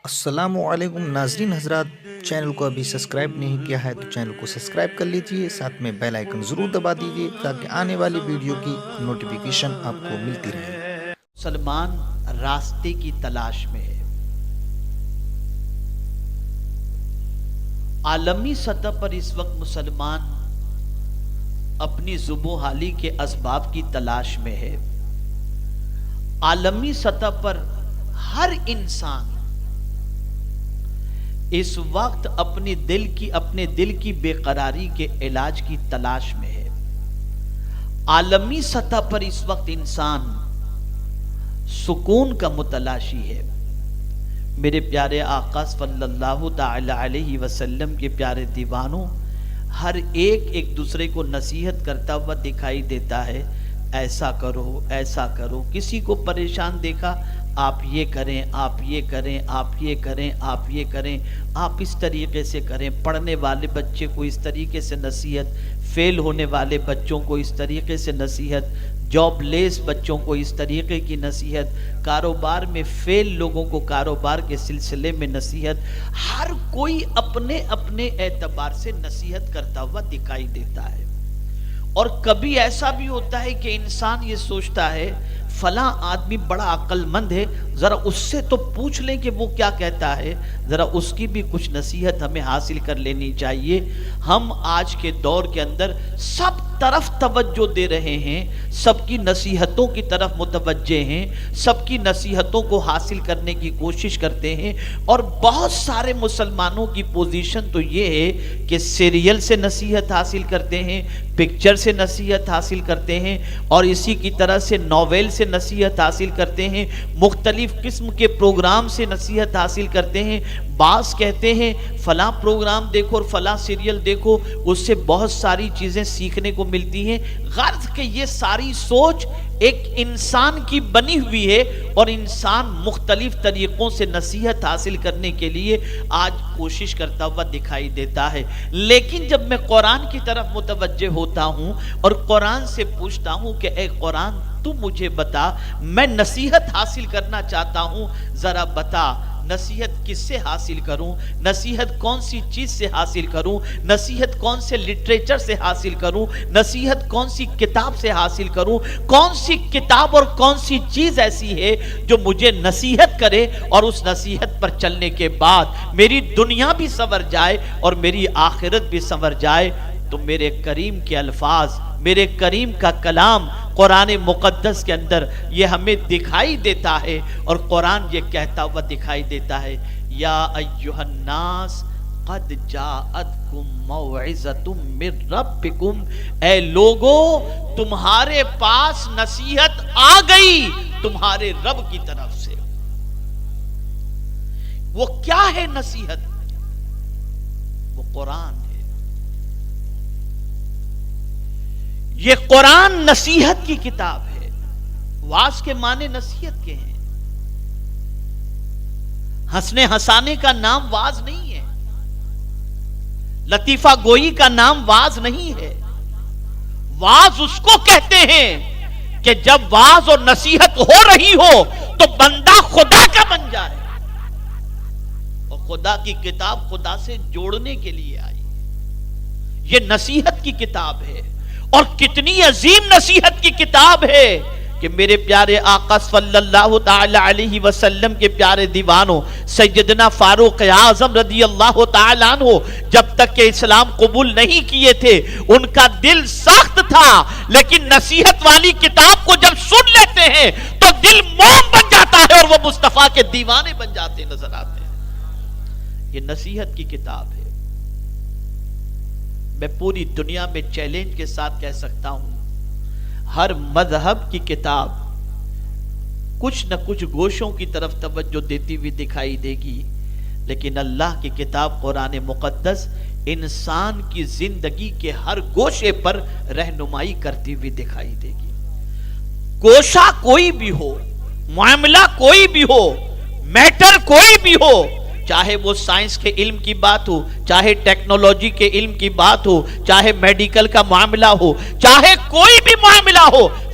السلام علیکم ناظرین حضرات، چینل کو ابھی سبسکرائب نہیں کیا ہے تو چینل کو سبسکرائب کر لیجئے، ساتھ میں بیل آئیکن ضرور دبا دیجئے تاکہ آنے والی ویڈیو کی نوٹیفیکیشن آپ کو ملتی رہے۔ مسلمان راستے کی تلاش میں ہے۔ عالمی سطح پر اس وقت مسلمان اپنی زبوں حالی کے اسباب کی تلاش میں ہے۔ عالمی سطح پر ہر انسان اس وقت اپنے دل کی بے قراری کے علاج کی تلاش میں ہے۔ عالمی سطح پر اس وقت انسان سکون کا متلاشی ہے۔ میرے پیارے آقا صلی اللہ تعالی علیہ وسلم کے پیارے دیوانوں، ہر ایک دوسرے کو نصیحت کرتا ہوا دکھائی دیتا ہے، ایسا کرو ایسا کرو۔ کسی کو پریشان دیکھا، آپ یہ کریں آپ یہ کریں آپ یہ کریں آپ یہ کریں، آپ اس طریقے سے کریں۔ پڑھنے والے بچے کو اس طریقے سے نصیحت، فیل ہونے والے بچوں کو اس طریقے سے نصیحت، جاب لیس بچوں کو اس طریقے کی نصیحت، کاروبار میں فیل لوگوں کو کاروبار کے سلسلے میں نصیحت۔ ہر کوئی اپنے اپنے اعتبار سے نصیحت کرتا ہوا دکھائی دیتا ہے۔ اور کبھی ایسا بھی ہوتا ہے کہ انسان یہ سوچتا ہے فلاں آدمی بڑا عقل مند ہے، ذرا اس سے تو پوچھ لیں کہ وہ کیا کہتا ہے، ذرا اس کی بھی کچھ نصیحت ہمیں حاصل کر لینی چاہیے۔ ہم آج کے دور کے اندر سب طرف توجہ دے رہے ہیں، سب کی نصیحتوں کی طرف متوجہ ہیں، سب کی نصیحتوں کو حاصل کرنے کی کوشش کرتے ہیں۔ اور بہت سارے مسلمانوں کی پوزیشن تو یہ ہے کہ سیریل سے نصیحت حاصل کرتے ہیں، پکچر سے نصیحت حاصل کرتے ہیں، اور اسی کی طرح سے ناول سے نصیحت حاصل کرتے ہیں، مختلف قسم کے پروگرام سے نصیحت حاصل کرتے ہیں۔ بعض کہتے ہیں فلاں پروگرام دیکھو اور فلاں سیریل دیکھو، اس سے بہت ساری چیزیں سیکھنے کو ملتی ہیں۔ غرض کہ یہ ساری سوچ ایک انسان کی بنی ہوئی ہے، اور انسان مختلف طریقوں سے نصیحت حاصل کرنے کے لیے آج کوشش کرتا ہوا دکھائی دیتا ہے۔ لیکن جب میں قرآن کی طرف متوجہ ہوتا ہوں اور قرآن سے پوچھتا ہوں کہ اے قرآن تو مجھے بتا، میں نصیحت حاصل کرنا چاہتا ہوں، ذرا بتا نصیحت کس سے حاصل کروں، نصیحت کون سی چیز سے حاصل کروں، نصیحت کون سے لٹریچر سے حاصل کروں، نصیحت کون سی کتاب سے حاصل کروں، کون سی کتاب اور کون سی چیز ایسی ہے جو مجھے نصیحت کرے اور اس نصیحت پر چلنے کے بعد میری دنیا بھی سنور جائے اور میری آخرت بھی سنور جائے۔ تو میرے کریم کے الفاظ، میرے کریم کا کلام قرآن مقدس کے اندر یہ ہمیں دکھائی دیتا ہے، اور قرآن یہ کہتا ہوا دکھائی دیتا ہے، یا ایھا الناس قد جاءتکم موعظۃ من ربکم، اے لوگو تمہارے پاس نصیحت آ گئی تمہارے رب کی طرف سے۔ وہ کیا ہے نصیحت؟ وہ قرآن ہے۔ یہ قرآن نصیحت کی کتاب ہے۔ واعظ کے معنی نصیحت کے ہیں۔ ہنسنے ہنسانے کا نام واعظ نہیں ہے، لطیفہ گوئی کا نام واعظ نہیں ہے۔ واعظ اس کو کہتے ہیں کہ جب واعظ اور نصیحت ہو رہی ہو تو بندہ خدا کا بن جائے، اور خدا کی کتاب خدا سے جوڑنے کے لیے آئی۔ یہ نصیحت کی کتاب ہے، اور کتنی عظیم نصیحت کی کتاب ہے کہ میرے پیارے آقا صلی اللہ تعالی علیہ وسلم کے پیارے دیوانوں، سیدنا فاروق اعظم رضی اللہ تعالی عنہ جب تک کہ اسلام قبول نہیں کیے تھے ان کا دل سخت تھا، لیکن نصیحت والی کتاب کو جب سن لیتے ہیں تو دل موم بن جاتا ہے اور وہ مصطفیٰ کے دیوانے بن جاتے نظر آتے ہیں۔ یہ نصیحت کی کتاب ہے۔ میں پوری دنیا میں چیلنج کے ساتھ کہہ سکتا ہوں، ہر مذہب کی کتاب کچھ نہ کچھ گوشوں کی طرف توجہ دیتی ہوئی دکھائی دے گی، لیکن اللہ کی کتاب قرآن مقدس انسان کی زندگی کے ہر گوشے پر رہنمائی کرتی ہوئی دکھائی دے گی۔ گوشہ کوئی بھی ہو، معاملہ کوئی بھی ہو، میٹر کوئی بھی ہو، چاہے وہ سائنس کے علم کی بات ہو، چاہے ٹیکنالوجی کے علم کی بات ہو، چاہے میڈیکل کا معاملہ ہو، چاہے کوئی بھی معاملہ ہو،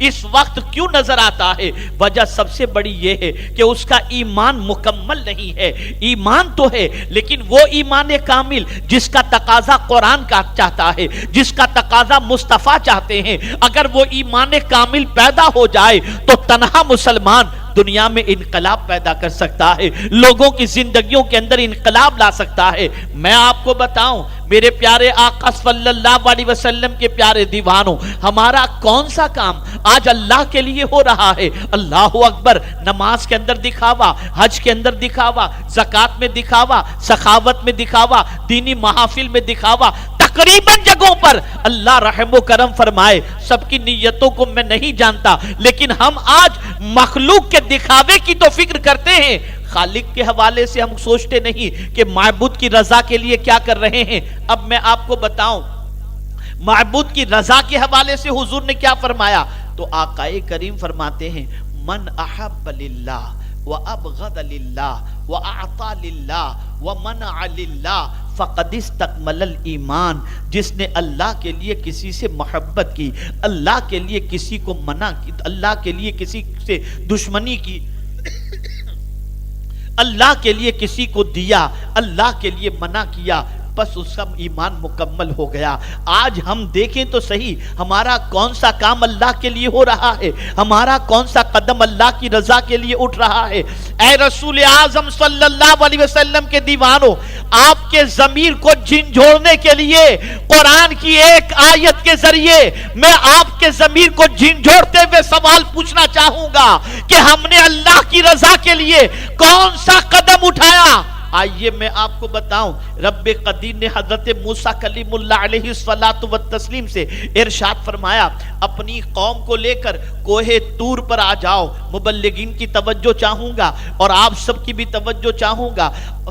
اس وقت کیوں نظر آتا ہے؟ وجہ سب سے بڑی یہ ہے کہ اس کا ایمان مکمل نہیں ہے. ایمان تو ہے لیکن وہ ایمان کامل جس کا تقاضا قرآن کا چاہتا ہے، جس کا تقاضا مصطفیٰ چاہتے ہیں. اگر وہ ایمان کامل پیدا ہو جائے تو تنہا مسلمان دنیا میں انقلاب پیدا کر سکتا ہے، لوگوں کی زندگیوں کے اندر انقلاب لا سکتا ہے. میں آپ کو بتاؤں میرے پیارے آقا صلی اللہ علیہ وسلم کے پیارے دیوانوں، ہمارا کون سا کام آج اللہ کے لیے ہو رہا ہے؟ اللہ اکبر. نماز کے اندر دکھاوا، حج کے اندر دکھاوا، زکات میں دکھاوا، سخاوت میں دکھاوا، دینی محافل میں دکھاوا. تقریباً جگہوں پر اللہ رحم و کرم فرمائے، سب کی نیتوں کو میں نہیں جانتا، لیکن ہم آج مخلوق کے دکھاوے کی تو فکر کرتے ہیں، خالق کے حوالے سے ہم سوچتے نہیں کہ معبود کی رضا کے لیے کیا کر رہے ہیں. اب میں آپ کو بتاؤں معبود کی رضا کے حوالے سے حضور نے کیا فرمایا؟ تو آقا کریم فرماتے ہیں من احب للہ وابغض للہ واعطى للہ ومنع للہ فقد استکمل الایمان. جس نے اللہ کے لیے کسی سے محبت کی، اللہ کے لیے کسی کو منع کی، اللہ کے لیے کسی سے دشمنی کی، اللہ کے لیے کسی کو دیا، اللہ کے لیے منع کیا، بس اس کا ایمان مکمل ہو گیا. آج ہم دیکھیں تو صحیح ہمارا کون سا کام اللہ کے لیے ہو رہا ہے، ہمارا کون سا قدم اللہ کی رضا کے لیے اٹھ رہا ہے. اے رسول اعظم صلی اللہ علیہ وسلم کے دیوانوں، آپ کے ضمیر کو جھنجھوڑنے کے لیے قرآن کی ایک آیت کے ذریعے میں آپ کے ضمیر کو جھنجھوڑتے ہوئے سوال پوچھنا چاہوں گا کہ ہم نے اللہ کی رضا کے لیے کون سا قدم اٹھایا؟ آئیے میں آپ کو بتاؤں، رب قدیر نے حضرت موسیٰ کلیم اللہ علیہ الصلاۃ والتسلیم سے ارشاد فرمایا اپنی قوم کو لے کر کوہ طور پر آ جاؤ. مبلغین کی توجہ چاہوں گا اور آپ سب کی بھی توجہ چاہوں گا.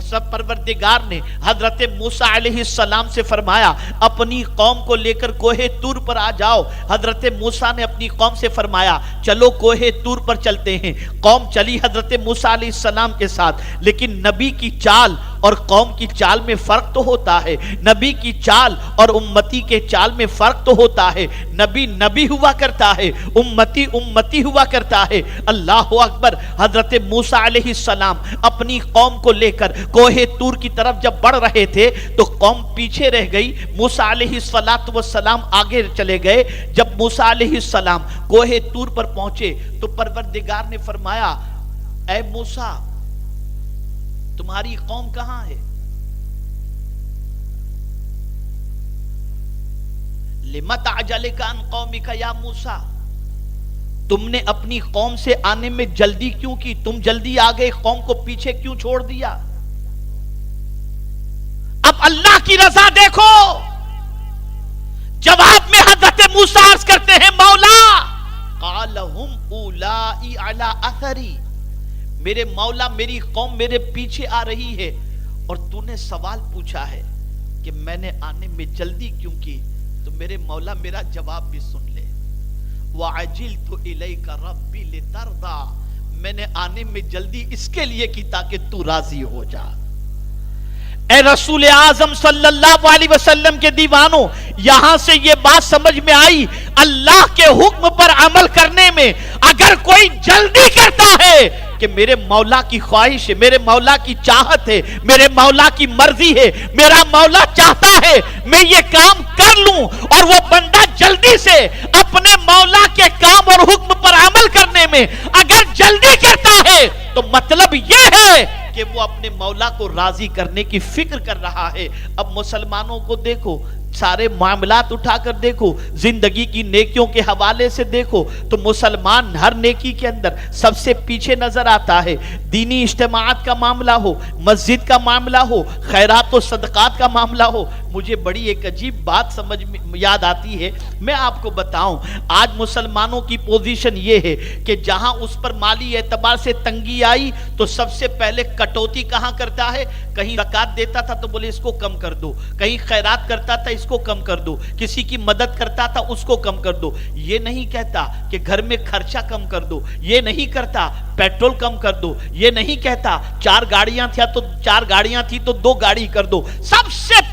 سب پروردگار نے حضرت موسیٰ علیہ السلام سے فرمایا اپنی قوم کو لے کر کوہ طور پر آ جاؤ. حضرت موسیٰ نے اپنی قوم سے فرمایا چلو کوہ طور پر چلتے ہیں. قوم چلی حضرت موسیٰ علیہ السلام کے ساتھ، لیکن نبی کی چال اور قوم کی چال میں فرق تو ہوتا ہے، نبی کی چال اور امتی کے چال میں فرق تو ہوتا ہے. نبی نبی ہوا کرتا ہے، امتی امتی ہوا کرتا ہے. اللہ اکبر. حضرت موسیٰ علیہ السلام اپنی قوم کو لے کر کوہ طور کی طرف جب بڑھ رہے تھے تو قوم پیچھے رہ گئی، موسیٰ علیہ السلام آگے چلے گئے. جب موسیٰ علیہ السلام کوہ طور پر پہنچے تو پروردگار نے فرمایا اے موسیٰ تمہاری قوم کہاں ہے؟ لِمَ تَعْجَلِكَ عَنْ قَوْمِكَ یا موسیٰ، تم نے اپنی قوم سے آنے میں جلدی کیوں کی؟ تم جلدی آ گئے، قوم کو پیچھے کیوں چھوڑ دیا؟ اب اللہ کی رضا دیکھو. جواب میں حضرت موسیٰ عرض کرتے ہیں مولا قَالَ هُمْ أُولَٰئِ عَلَىٰ أَثَرِي، میرے مولا میری قوم میرے پیچھے آ رہی ہے اور تو نے سوال پوچھا ہے کہ میں نے آنے میں جلدی کیوں کی، تو میرے مولا میرا جواب بھی سن لے. وَعَجِلْتُ إِلَيْكَ رَبِّ لِتَرْضَىٰ، میں نے آنے میں جلدی اس کے لیے کی تاکہ تو راضی ہو جا. اے رسول اعظم صلی اللہ علیہ وسلم کے دیوانوں، یہاں سے یہ بات سمجھ میں آئی اللہ کے حکم پر عمل کرنے میں اگر کوئی جلدی کرتا ہے کہ میرے مولا کی خواہش ہے، میرے مولا کی چاہت ہے، میرے مولا کی مرضی ہے، میرا مولا چاہتا ہے میں یہ کام کر لوں، اور وہ بندہ جلدی سے اپنے مولا کے کام اور حکم پر عمل کرنے میں اگر جلدی کرتا ہے تو مطلب یہ ہے کہ وہ اپنے مولا کو راضی کرنے کی فکر کر رہا ہے. اب مسلمانوں کو دیکھو، سارے معاملات اٹھا کر دیکھو، زندگی کی نیکیوں کے حوالے سے دیکھو تو مسلمان ہر نیکی کے اندر سب سے پیچھے نظر آتا ہے. دینی اجتماعات کا معاملہ ہو، مسجد کا معاملہ ہو، خیرات و صدقات کا معاملہ ہو. مجھے بڑی ایک عجیب بات سمجھ میں یاد آتی ہے، میں آپ کو بتاؤں. آج مسلمانوں کی پوزیشن یہ ہے کہ جہاں اس پر مالی اعتبار سے تنگی آئی تو سب سے پہلے کٹوتی کہاں کرتا ہے؟ کہیں زکات دیتا تھا تو بولے اس کو کم کر دو، کہیں خیرات کرتا تھا اس کو کم کر دو، کسی کی مدد کرتا تھا اس کو کم کر دو. یہ نہیں کہتا کہ گھر میں خرچہ کم کر دو، یہ نہیں کرتا پیٹرول کم کر دو، یہ نہیں کہتا 4 گاڑیاں تھیں تو 2 گاڑی کر دو. سب سے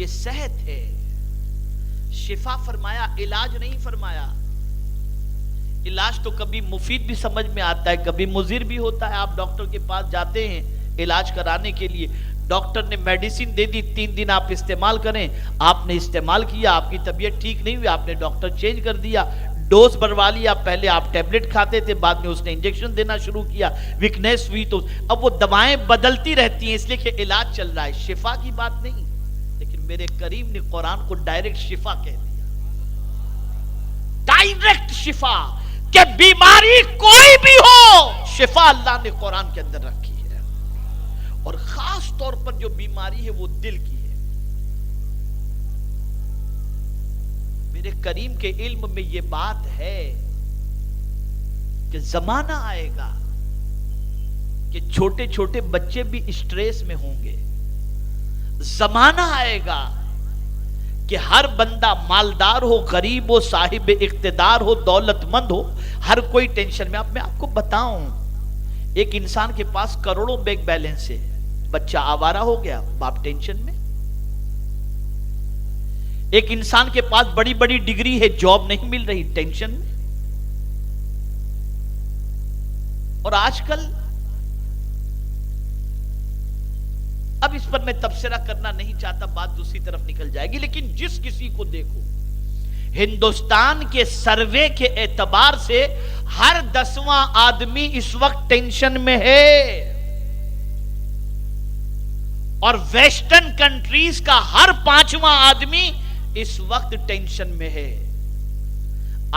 یہ صحت ہے. شفا فرمایا، علاج نہیں فرمایا. علاج تو کبھی مفید بھی سمجھ میں آتا ہے، کبھی مضر بھی ہوتا ہے. آپ ڈاکٹر کے پاس جاتے ہیں علاج کرانے کے لیے، ڈاکٹر نے میڈیسن دے دی، 3 دن آپ استعمال کریں. آپ نے استعمال کیا، آپ کی طبیعت ٹھیک نہیں ہوئی، آپ نے ڈاکٹر چینج کر دیا، ڈوز بڑھوا لیا. پہلے آپ ٹیبلٹ کھاتے تھے، بعد میں اس نے انجیکشن دینا شروع کیا، ویکنیس ہوئی. تو اب وہ دوائیں بدلتی رہتی ہیں، اس لیے کہ علاج چل رہا ہے. شفا کی بات نہیں، لیکن میرے کریم نے قرآن کو ڈائریکٹ شفا کہہ دیا. ڈائریکٹ شفا، کہ بیماری کوئی بھی ہو، شفا اللہ نے قرآن کے اندر رکھی ہے. اور خاص طور پر جو بیماری ہے وہ دل کی ہے. میرے کریم کے علم میں یہ بات ہے کہ زمانہ آئے گا کہ چھوٹے چھوٹے بچے بھی اسٹریس میں ہوں گے. زمانہ آئے گا کہ ہر بندہ مالدار ہو، غریب ہو، صاحب اقتدار ہو، دولت مند ہو، ہر کوئی ٹینشن میں. میں آپ کو بتاؤں، ایک انسان کے پاس کروڑوں بینک بیلنس ہے، بچہ آوارہ ہو گیا، باپ ٹینشن میں. ایک انسان کے پاس بڑی بڑی ڈگری ہے، جاب نہیں مل رہی، ٹینشن میں. اور آج کل، اب اس پر میں تبصرہ کرنا نہیں چاہتا، بات دوسری طرف نکل جائے گی، لیکن جس کسی کو دیکھو، ہندوستان کے سروے کے اعتبار سے ہر 10واں آدمی اس وقت ٹینشن میں ہے. اور ویسٹرن کنٹریز کا ہر 5واں آدمی اس وقت ٹینشن میں ہے.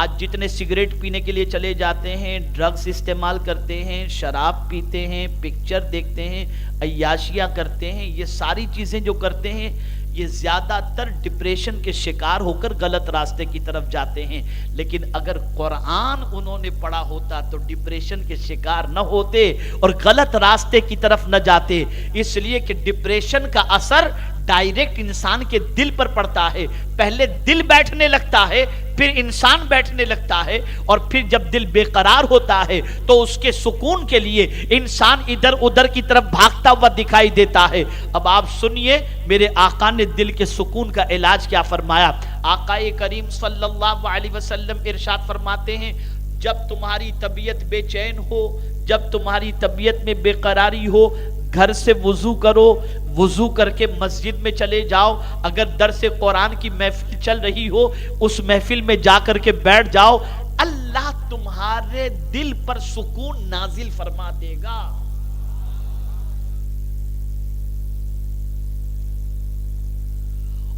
آج جتنے سگریٹ پینے کے لیے چلے جاتے ہیں، ڈرگز استعمال کرتے ہیں، شراب پیتے ہیں، پکچر دیکھتے ہیں، عیاشیاں کرتے ہیں، یہ ساری چیزیں جو کرتے ہیں، یہ زیادہ تر ڈپریشن کے شکار ہو کر غلط راستے کی طرف جاتے ہیں. لیکن اگر قرآن انہوں نے پڑھا ہوتا تو ڈپریشن کے شکار نہ ہوتے اور غلط راستے کی طرف نہ جاتے. اس لیے کہ ڈپریشن کا اثر ڈائریکٹ انسان کے دل پر پڑتا ہے. پہلے دل بیٹھنے لگتا ہے، پھر انسان بیٹھنے لگتا ہے، اور پھر جب دل بے قرار ہوتا ہے تو اس کے سکون کے لیے انسان ادھر ادھر کی طرف بھاگتا ہوا دکھائی دیتا ہے. اب آپ سنیے میرے آقا نے دل کے سکون کا علاج کیا فرمایا. آقا کریم صلی اللہ علیہ وسلم ارشاد فرماتے ہیں، جب تمہاری طبیعت بے چین ہو، جب تمہاری طبیعت میں بے قراری ہو، گھر سے وضو کرو، وضو کر کے مسجد میں چلے جاؤ. اگر درس قرآن کی محفل چل رہی ہو، اس محفل میں جا کر کے بیٹھ جاؤ. اللہ تمہارے دل پر سکون نازل فرما دے گا.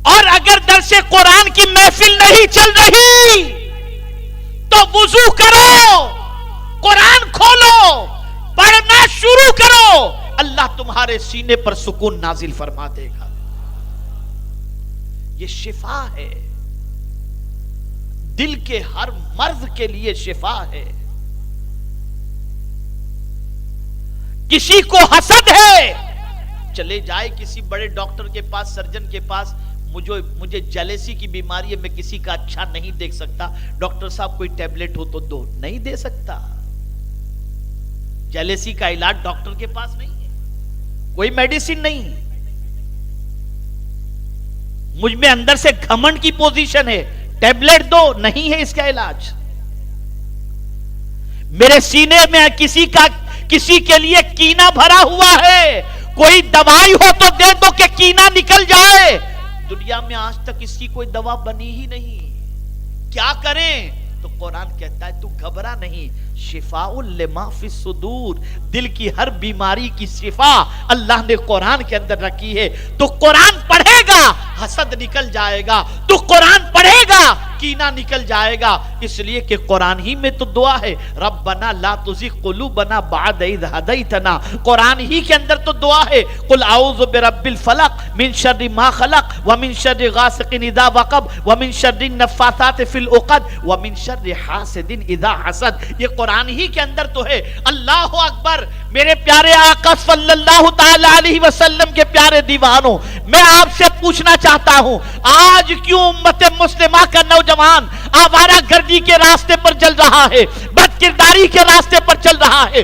اور اگر درس قرآن کی محفل نہیں چل رہی تو وضو کرو، قرآن کھولو، پڑھنا شروع کرو، اللہ تمہارے سینے پر سکون نازل فرما دے گا. یہ شفا ہے، دل کے ہر مرض کے لیے شفا ہے. کسی کو حسد ہے، چلے جائے کسی بڑے ڈاکٹر کے پاس، سرجن کے پاس، مجھے جیلیسی کی بیماری ہے، میں کسی کا اچھا نہیں دیکھ سکتا، ڈاکٹر صاحب کوئی ٹیبلٹ ہو تو دو. نہیں دے سکتا. جیلیسی کا علاج ڈاکٹر کے پاس نہیں ہے، کوئی میڈیسن نہیں. مجھ میں اندر سے گھمنڈ کی پوزیشن ہے، ٹیبلٹ دو، نہیں ہے اس کا علاج. میرے سینے میں کسی کے لیے کینہ بھرا ہوا ہے، کوئی دوائی ہو تو دے دو کہ کینہ نکل جائے. دنیا میں آج تک اس کی کوئی دوا بنی ہی نہیں. کیا کریں؟ تو قرآن کہتا ہے تو گھبرا نہیں. شفاء لما فی الصدور، دل کی ہر بیماری کی شفا اللہ نے قرآن کے اندر رکھی ہے. تو قرآن پڑھے گا حسد نکل جائے گا، تو قرآن پڑھے گا کینہ نکل جائے گا. اس لیے کہ قرآن ہی میں تو دعا ہے، ربنا لا تزغ قلوبنا بعد اذ ہدیتنا. قرآن ہی کے اندر تو دعا ہے، قل اعوذ برب الفلق من شر ما خلق ومن شر غاسق اذا وقب ومن شر النفاثات فی العقد ومن شر حاسد اذا حسد. یہ قرآن ہی کے اندر تو ہے. اللہ اکبر. میرے پیارے آقا صلی اللہ تعالی علیہ وسلم کے پیارے دیوانوں، میں آپ سے پوچھنا چاہتا ہوں، آج کیوں امت مسلمہ کا نوجوان آوارہ گردی کے راستے پر چل رہا ہے، بد کرداری کے راستے پر چل رہا ہے؟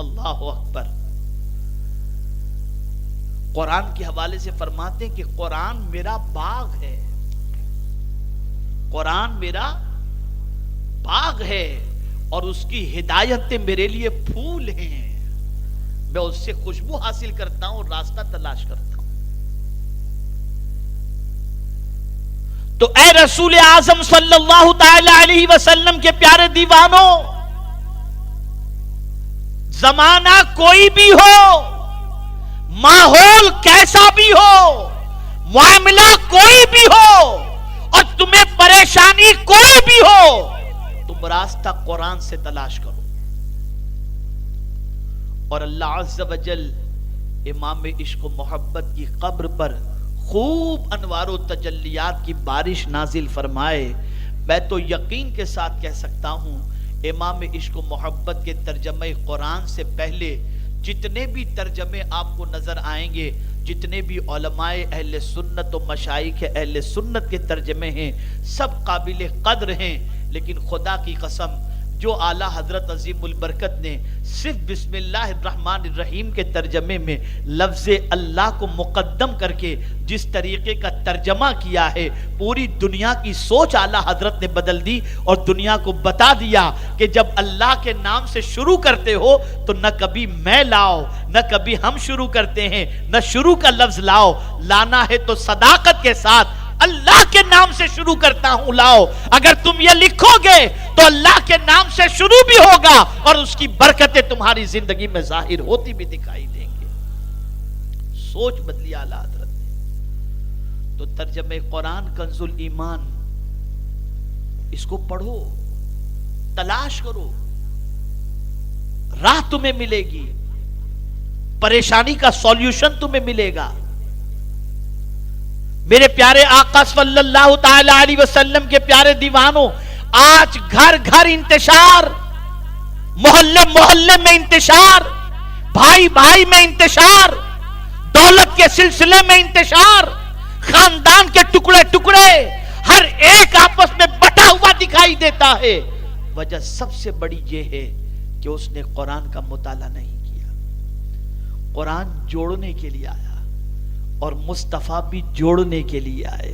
اللہ اکبر. قرآن کے حوالے سے فرماتے ہیں کہ قرآن میرا باغ ہے، قرآن میرا باغ ہے اور اس کی ہدایتیں میرے لیے پھول ہیں، میں اس سے خوشبو حاصل کرتا ہوں، راستہ تلاش کرتا ہوں. تو اے رسول اعظم صلی اللہ تعالی علیہ وسلم کے پیارے دیوانوں، زمانہ کوئی بھی ہو، ماحول کیسا بھی ہو، معاملہ کوئی بھی ہو، اور تمہیں پریشانی کوئی بھی ہو، تم راستہ قرآن سے تلاش کرو. اور اللہ عز و جل امام عشق و محبت کی قبر پر خوب انوار و تجلیات کی بارش نازل فرمائے. میں تو یقین کے ساتھ کہہ سکتا ہوں امام عشق و محبت کے ترجمہ قرآن سے پہلے جتنے بھی ترجمے آپ کو نظر آئیں گے، جتنے بھی علماء اہل سنت و مشائخ اہل سنت کے ترجمے ہیں، سب قابل قدر ہیں. لیکن خدا کی قسم، جو اعلیٰ حضرت عظیم البرکت نے صرف بسم اللہ الرحمن الرحیم کے ترجمے میں لفظ اللہ کو مقدم کر کے جس طریقے کا ترجمہ کیا ہے، پوری دنیا کی سوچ اعلیٰ حضرت نے بدل دی اور دنیا کو بتا دیا کہ جب اللہ کے نام سے شروع کرتے ہو تو نہ کبھی میں لاؤ، نہ کبھی ہم شروع کرتے ہیں، نہ شروع کا لفظ لاؤ، لانا ہے تو صداقت کے ساتھ اللہ کے نام سے شروع کرتا ہوں لاؤ. اگر تم یہ لکھو گے تو اللہ کے نام سے شروع بھی ہوگا اور اس کی برکتیں تمہاری زندگی میں ظاہر ہوتی بھی دکھائی دیں گے. سوچ بدلی اعلیٰ حضرت نے. تو ترجمہ قرآن کنز الایمان، اس کو پڑھو، تلاش کرو، راہ تمہیں ملے گی، پریشانی کا سولیوشن تمہیں ملے گا. میرے پیارے آقا صلی اللہ تعالی علیہ وسلم کے پیارے دیوانوں، آج گھر گھر انتشار، محلے محلے میں انتشار، بھائی بھائی میں انتشار، دولت کے سلسلے میں انتشار، خاندان کے ٹکڑے ٹکڑے، ہر ایک آپس میں بٹا ہوا دکھائی دیتا ہے. وجہ سب سے بڑی یہ ہے کہ اس نے قرآن کا مطالعہ نہیں کیا. قرآن جوڑنے کے لیے آیا اور مصطفیٰ بھی جوڑنے کے لیے آئے.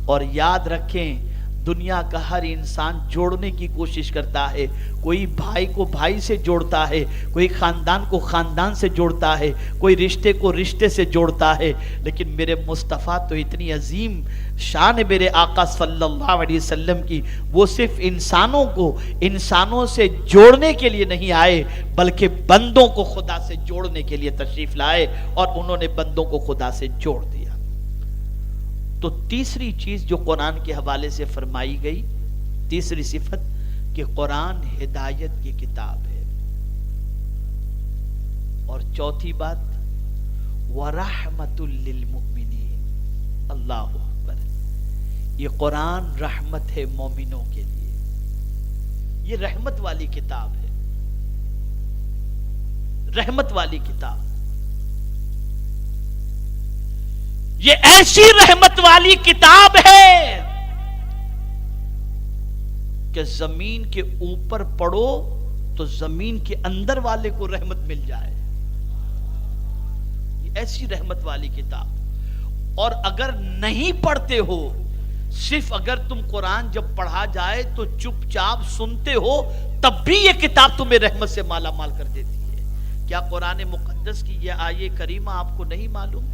اور یاد رکھیں، دنیا کا ہر انسان جوڑنے کی کوشش کرتا ہے. کوئی بھائی کو بھائی سے جوڑتا ہے، کوئی خاندان کو خاندان سے جوڑتا ہے، کوئی رشتے کو رشتے سے جوڑتا ہے. لیکن میرے مصطفیٰ تو اتنی عظیم شان ہے میرے آقا صلی اللہ علیہ وسلم کی، وہ صرف انسانوں کو انسانوں سے جوڑنے کے لیے نہیں آئے بلکہ بندوں کو خدا سے جوڑنے کے لیے تشریف لائے، اور انہوں نے بندوں کو خدا سے جوڑ دیا. تو تیسری چیز جو قرآن کے حوالے سے فرمائی گئی، تیسری صفت کہ قرآن ہدایت کی کتاب ہے. اور چوتھی بات وَرَحْمَةٌ لِّلْمُؤْمِنِينَ. اللہ اکبر، یہ قرآن رحمت ہے مومنوں کے لیے. یہ رحمت والی کتاب ہے، رحمت والی کتاب. یہ ایسی رحمت والی کتاب ہے کہ زمین کے اوپر پڑھو تو زمین کے اندر والے کو رحمت مل جائے. یہ ایسی رحمت والی کتاب. اور اگر نہیں پڑھتے ہو، صرف اگر تم قرآن جب پڑھا جائے تو چپ چاپ سنتے ہو، تب بھی یہ کتاب تمہیں رحمت سے مالا مال کر دیتی ہے. کیا قرآن مقدس کی یہ آیے کریمہ آپ کو نہیں معلوم؟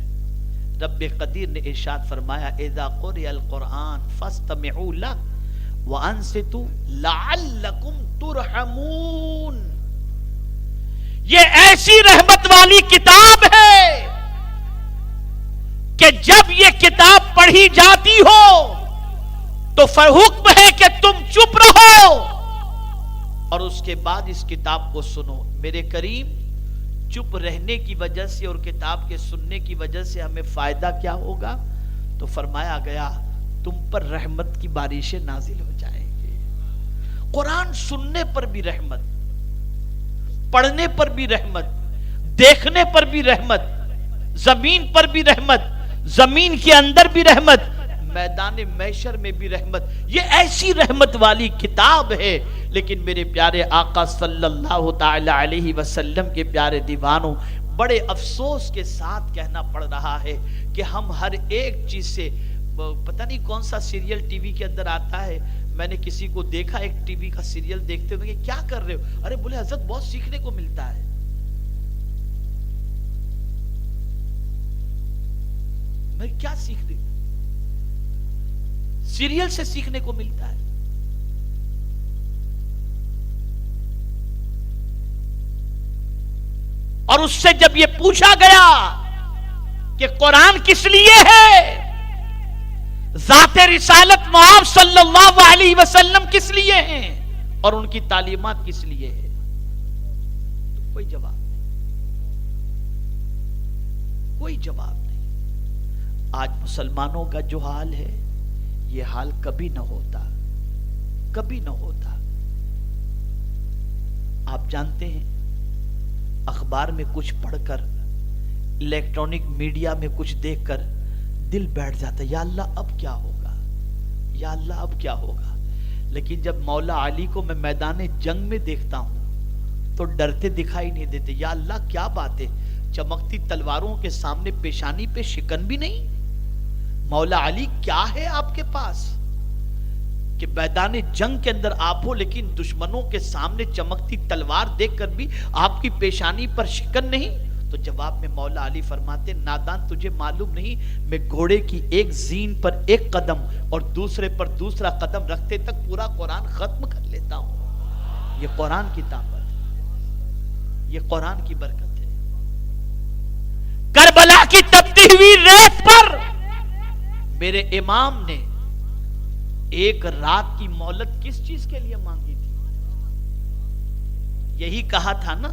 رب قدیر نے ارشاد فرمایا اذا قرئ القرآن فاستمعوا له وانصتوا لعلکم ترحمون. یہ ایسی رحمت والی کتاب ہے کہ جب یہ کتاب پڑھی جاتی ہو تو حکم ہے کہ تم چپ رہو اور اس کے بعد اس کتاب کو سنو. میرے کریم، چپ رہنے کی وجہ سے اور کتاب کے سننے کی وجہ سے ہمیں فائدہ کیا ہوگا؟ تو فرمایا گیا تم پر رحمت کی بارشیں نازل ہو جائیں گے. قرآن سننے پر بھی رحمت، پڑھنے پر بھی رحمت، دیکھنے پر بھی رحمت، زمین پر بھی رحمت، زمین کے اندر بھی رحمت، میدان محشر میں بھی رحمت. یہ ایسی رحمت والی کتاب ہے. لیکن میرے پیارے آقا صلی اللہ تعالی علیہ وسلم کے پیارے دیوانوں، بڑے افسوس کے ساتھ کہنا پڑ رہا ہے کہ ہم ہر ایک چیز سے، پتہ نہیں کون سا سیریل ٹی وی کے اندر آتا ہے، میں نے کسی کو دیکھا ایک ٹی وی کا سیریل دیکھتے ہوئے کہ کیا کر رہے ہو، ارے بولے حضرت بہت سیکھنے کو ملتا ہے۔ میں کیا سیکھنے، سیریل سے سیکھنے کو ملتا ہے۔ اور اس سے جب یہ پوچھا گیا کہ قرآن کس لیے ہے، ذات رسالت معاذ صلی اللہ علیہ وسلم کس لیے ہیں، اور ان کی تعلیمات کس لیے ہے، تو کوئی جواب نہیں، کوئی جواب نہیں۔ آج مسلمانوں کا جو حال ہے، یہ حال کبھی نہ ہوتا، کبھی نہ ہوتا۔ آپ جانتے ہیں اخبار میں کچھ پڑھ کر، الیکٹرانک میڈیا میں کچھ دیکھ کر دل بیٹھ جاتا ہے، یا اللہ اب کیا ہوگا، یا اللہ اب کیا ہوگا۔ لیکن جب مولا علی کو میں میدان جنگ میں دیکھتا ہوں تو ڈرتے دکھائی نہیں دیتے، یا اللہ کیا بات ہے، چمکتی تلواروں کے سامنے پیشانی پہ شکن بھی نہیں۔ مولا علی کیا ہے آپ کے پاس کہ میدان جنگ کے اندر آپ ہو، لیکن دشمنوں کے سامنے چمکتی تلوار دیکھ کر بھی آپ کی پیشانی پر شکن نہیں؟ تو جواب میں مولا علی فرماتے، نادان تجھے معلوم نہیں، میں گھوڑے کی ایک زین پر ایک قدم اور دوسرے پر دوسرا قدم رکھتے تک پورا قرآن ختم کر لیتا ہوں۔ یہ قرآن کی طاقت ہے، یہ قرآن کی برکت ہے۔ کربلا کی تپتی ہوئی ریت پر میرے امام نے ایک رات کی مہلت کس چیز کے لیے مانگی تھی؟ یہی کہا تھا نا،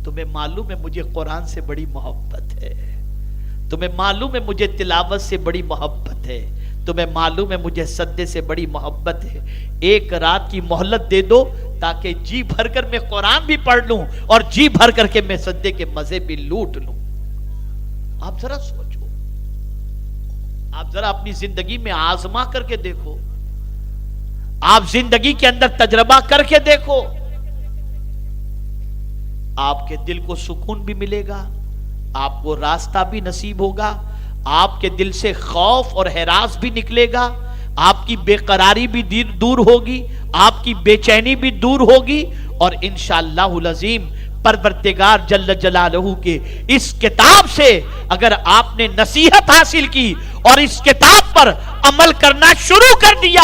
تمہیں معلوم ہے مجھے قرآن سے بڑی محبت ہے، تمہیں معلوم ہے مجھے تلاوت سے بڑی محبت ہے، تمہیں معلوم ہے مجھے سجدے سے بڑی محبت ہے، ایک رات کی مہلت دے دو تاکہ جی بھر کر میں قرآن بھی پڑھ لوں اور جی بھر کر کے میں سجدے کے مزے بھی لوٹ لوں۔ آپ ذرا سوچو، آپ ذرا اپنی زندگی میں آزما کر کے دیکھو، آپ زندگی کے اندر تجربہ کر کے دیکھو، آپ کے دل کو سکون بھی ملے گا، آپ کو راستہ بھی نصیب ہوگا، آپ کے دل سے خوف اور ہراس بھی نکلے گا، آپ کی بے قراری بھی دور ہوگی، آپ کی بے چینی بھی دور ہوگی، اور انشاءاللہ العظیم پروردگار جل جلالہ کے اس کتاب سے اگر آپ نے نصیحت حاصل کی اور اس کتاب پر عمل کرنا شروع کر دیا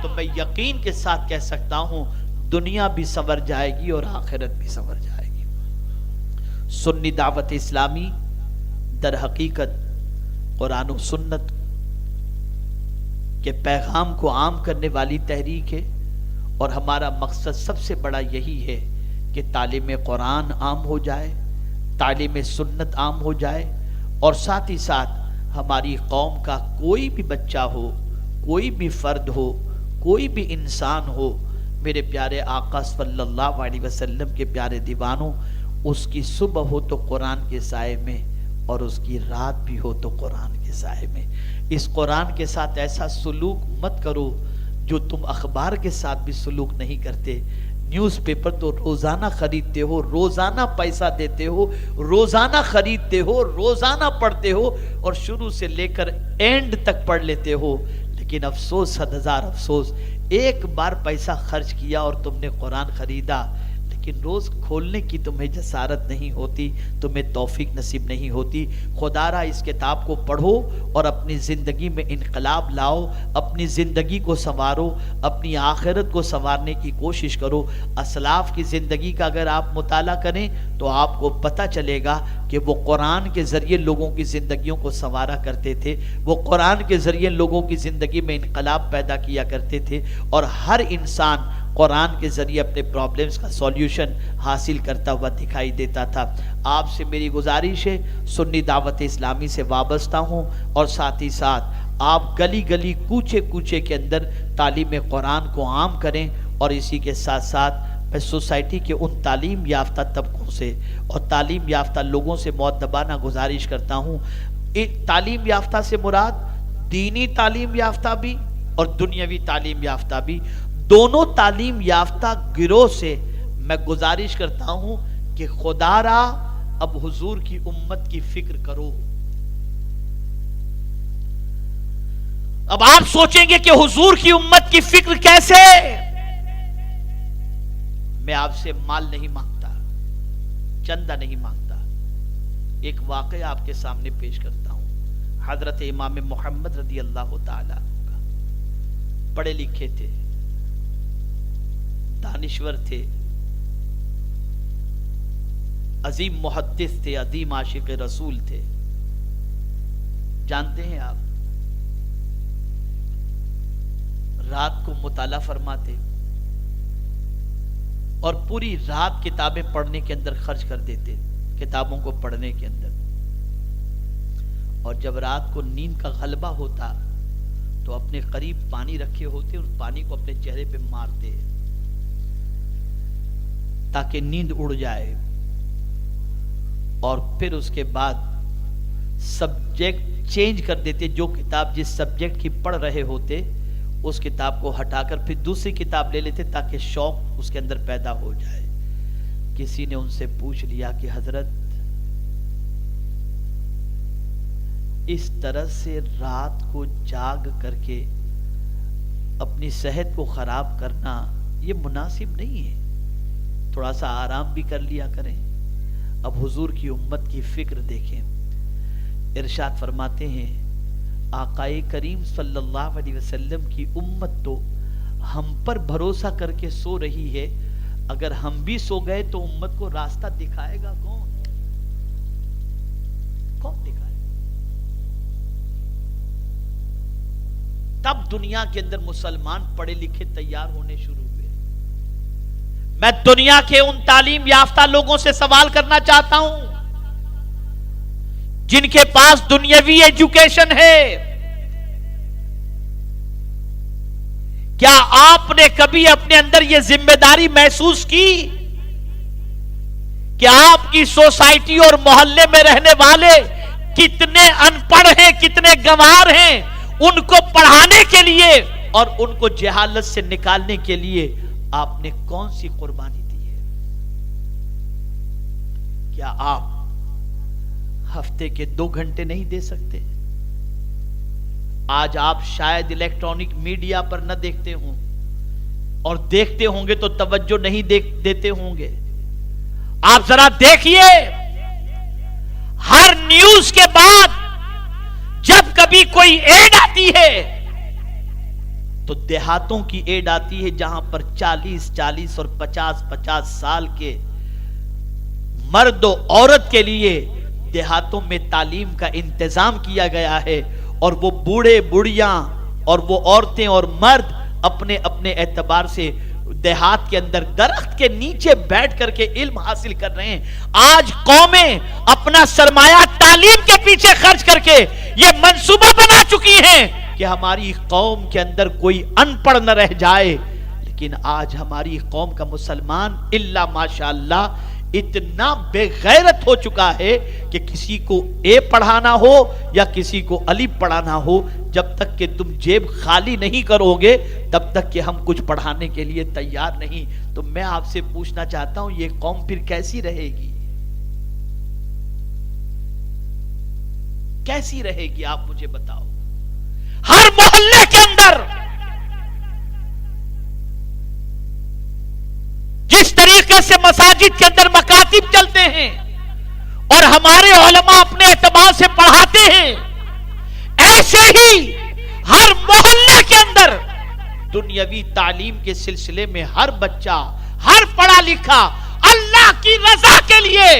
تو میں یقین کے ساتھ کہہ سکتا ہوں دنیا بھی سنور جائے گی اور آخرت بھی سنور جائے گی۔ سنی دعوت اسلامی در حقیقت قرآن و سنت کے پیغام کو عام کرنے والی تحریک ہے، اور ہمارا مقصد سب سے بڑا یہی ہے کہ تعلیم قرآن عام ہو جائے، تعلیم سنت عام ہو جائے، اور ساتھ ہی ساتھ ہماری قوم کا کوئی بھی بچہ ہو، کوئی بھی فرد ہو، کوئی بھی انسان ہو، میرے پیارے آقا صلی اللہ علیہ وسلم کے پیارے دیوانوں، اس کی صبح ہو تو قرآن کے سائے میں اور اس کی رات بھی ہو تو قرآن کے سائے میں۔ اس قرآن کے ساتھ ایسا سلوک مت کرو جو تم اخبار کے ساتھ بھی سلوک نہیں کرتے۔ نیوز پیپر تو روزانہ خریدتے ہو، روزانہ پیسہ دیتے ہو، روزانہ خریدتے ہو، روزانہ پڑھتے ہو، اور شروع سے لے کر اینڈ تک پڑھ لیتے ہو، لیکن افسوس، 100,000 افسوس، ایک بار پیسہ خرچ کیا اور تم نے قرآن خریدا، لیکن روز کھولنے کی تمہیں جسارت نہیں ہوتی، تمہیں توفیق نصیب نہیں ہوتی۔ خدا را اس کتاب کو پڑھو اور اپنی زندگی میں انقلاب لاؤ، اپنی زندگی کو سنوارو، اپنی آخرت کو سنوارنے کی کوشش کرو۔ اسلاف کی زندگی کا اگر آپ مطالعہ کریں تو آپ کو پتہ چلے گا کہ وہ قرآن کے ذریعے لوگوں کی زندگیوں کو سنوارا کرتے تھے، وہ قرآن کے ذریعے لوگوں کی زندگی میں انقلاب پیدا کیا کرتے تھے، اور ہر انسان قرآن کے ذریعے اپنے پرابلمز کا سولیوشن حاصل کرتا ہوا دکھائی دیتا تھا۔ آپ سے میری گزارش ہے، سنی دعوت اسلامی سے وابستہ ہوں، اور ساتھ ہی ساتھ آپ گلی گلی کوچے کوچے کے اندر تعلیم قرآن کو عام کریں، اور اسی کے ساتھ ساتھ میں سوسائٹی کے ان تعلیم یافتہ طبقوں سے اور تعلیم یافتہ لوگوں سے مؤدبانہ گزارش کرتا ہوں، تعلیم یافتہ سے مراد دینی تعلیم یافتہ بھی اور دنیاوی تعلیم یافتہ بھی، دونوں تعلیم یافتہ گروہ سے میں گزارش کرتا ہوں کہ خدا را اب حضور کی امت کی فکر کرو. اب آپ سوچیں گے کہ حضور کی امت کی فکر کیسے؟ میں آپ سے مال نہیں مانگتا، چندہ نہیں مانگتا. ایک واقعہ آپ کے سامنے پیش کرتا ہوں. حضرت امام محمد رضی اللہ تعالیٰ کا پڑھے لکھے تھے، دانشور تھے، عظیم محدث تھے، عظیم عاشق رسول تھے. جانتے ہیں آپ، رات کو مطالعہ فرماتے اور پوری رات کتابیں پڑھنے کے اندر خرچ کر دیتے، کتابوں کو پڑھنے کے اندر. اور جب رات کو نیند کا غلبہ ہوتا تو اپنے قریب پانی رکھے ہوتے اور پانی کو اپنے چہرے پہ مارتے تاکہ نیند اڑ جائے. اور پھر اس کے بعد سبجیکٹ چینج کر دیتے. جو کتاب جس سبجیکٹ کی پڑھ رہے ہوتے اس کتاب کو ہٹا کر پھر دوسری کتاب لے لیتے تاکہ شوق اس کے اندر پیدا ہو جائے. کسی نے ان سے پوچھ لیا کہ حضرت، اس طرح سے رات کو جاگ کر کے اپنی صحت کو خراب کرنا یہ مناسب نہیں ہے، تھوڑا سا آرام بھی کر لیا کریں. اب حضور کی امت کی فکر دیکھیں. ارشاد فرماتے ہیں آقائے کریم صلی اللہ علیہ وسلم کی امت تو ہم پر بھروسہ کر کے سو رہی ہے، اگر ہم بھی سو گئے تو امت کو راستہ دکھائے گا کون؟ کون دکھائے گا؟ تب دنیا کے اندر مسلمان پڑھے لکھے تیار ہونے شروع ہوئے. میں دنیا کے ان تعلیم یافتہ لوگوں سے سوال کرنا چاہتا ہوں جن کے پاس دنیاوی ایجوکیشن ہے، کیا آپ نے کبھی اپنے اندر یہ ذمہ داری محسوس کی کہ آپ کی سوسائٹی اور محلے میں رہنے والے کتنے ان پڑھ ہیں، کتنے گنوار ہیں؟ ان کو پڑھانے کے لیے اور ان کو جہالت سے نکالنے کے لیے آپ نے کون سی قربانی دی ہے؟ کیا آپ ہفتے کے 2 گھنٹے نہیں دے سکتے؟ آج آپ شاید الیکٹرانک میڈیا پر نہ دیکھتے ہوں، اور دیکھتے ہوں گے تو توجہ نہیں دیتے ہوں گے. آپ ذرا دیکھیے، ہر نیوز کے بعد جب کبھی کوئی ایڈ آتی ہے تو دیہاتوں کی ایڈ آتی ہے جہاں پر 40 اور 50 سال کے مرد و عورت کے لیے دیہاتوں میں تعلیم کا انتظام کیا گیا ہے، اور وہ بوڑھے بوڑھیاں اور وہ عورتیں اور مرد اپنے اپنے اعتبار سے دیہات کے اندر درخت کے نیچے بیٹھ کر کے علم حاصل کر رہے ہیں. آج قومیں اپنا سرمایہ تعلیم کے پیچھے خرچ کر کے یہ منصوبہ بنا چکی ہیں کہ ہماری قوم کے اندر کوئی ان پڑھ نہ رہ جائے. لیکن آج ہماری قوم کا مسلمان الا ماشاءاللہ اتنا بے غیرت ہو چکا ہے کہ کسی کو اے پڑھانا ہو یا کسی کو الف پڑھانا ہو، جب تک کہ تم جیب خالی نہیں کرو گے تب تک کہ ہم کچھ پڑھانے کے لیے تیار نہیں. تو میں آپ سے پوچھنا چاہتا ہوں، یہ قوم پھر کیسی رہے گی؟ کیسی رہے گی آپ مجھے بتاؤ. ہر محلے کے اندر جس طریقے سے مساجد کے اندر مکاتب چلتے ہیں اور ہمارے علماء اپنے اعتبار سے پڑھاتے ہیں، ایسے ہی ہر محلے کے اندر دنیاوی تعلیم کے سلسلے میں ہر بچہ، ہر پڑھا لکھا اللہ کی رضا کے لیے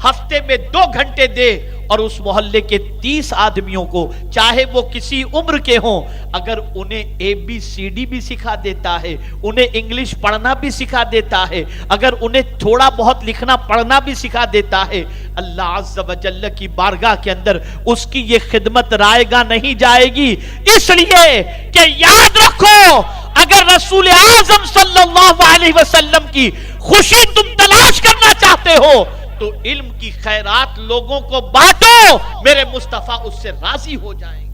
ہفتے میں 2 گھنٹے دے، اور اس محلے کے 30 آدمیوں کو، چاہے وہ کسی عمر کے ہوں، اگر انہیں ABCD بھی سکھا دیتا ہے، انہیں انگلش پڑھنا بھی سکھا دیتا ہے، اگر انہیں تھوڑا بہت لکھنا پڑھنا بھی سکھا دیتا ہے، اللہ عز و جل کی بارگاہ کے اندر اس کی یہ خدمت رائے گاہ نہیں جائے گی. اس لیے کہ یاد رکھو، اگر رسول اعظم صلی اللہ علیہ وسلم کی خوشی تم تلاش کرنا چاہتے ہو تو علم کی خیرات لوگوں کو بانٹو، میرے مصطفیٰ اس سے راضی ہو جائیں گے.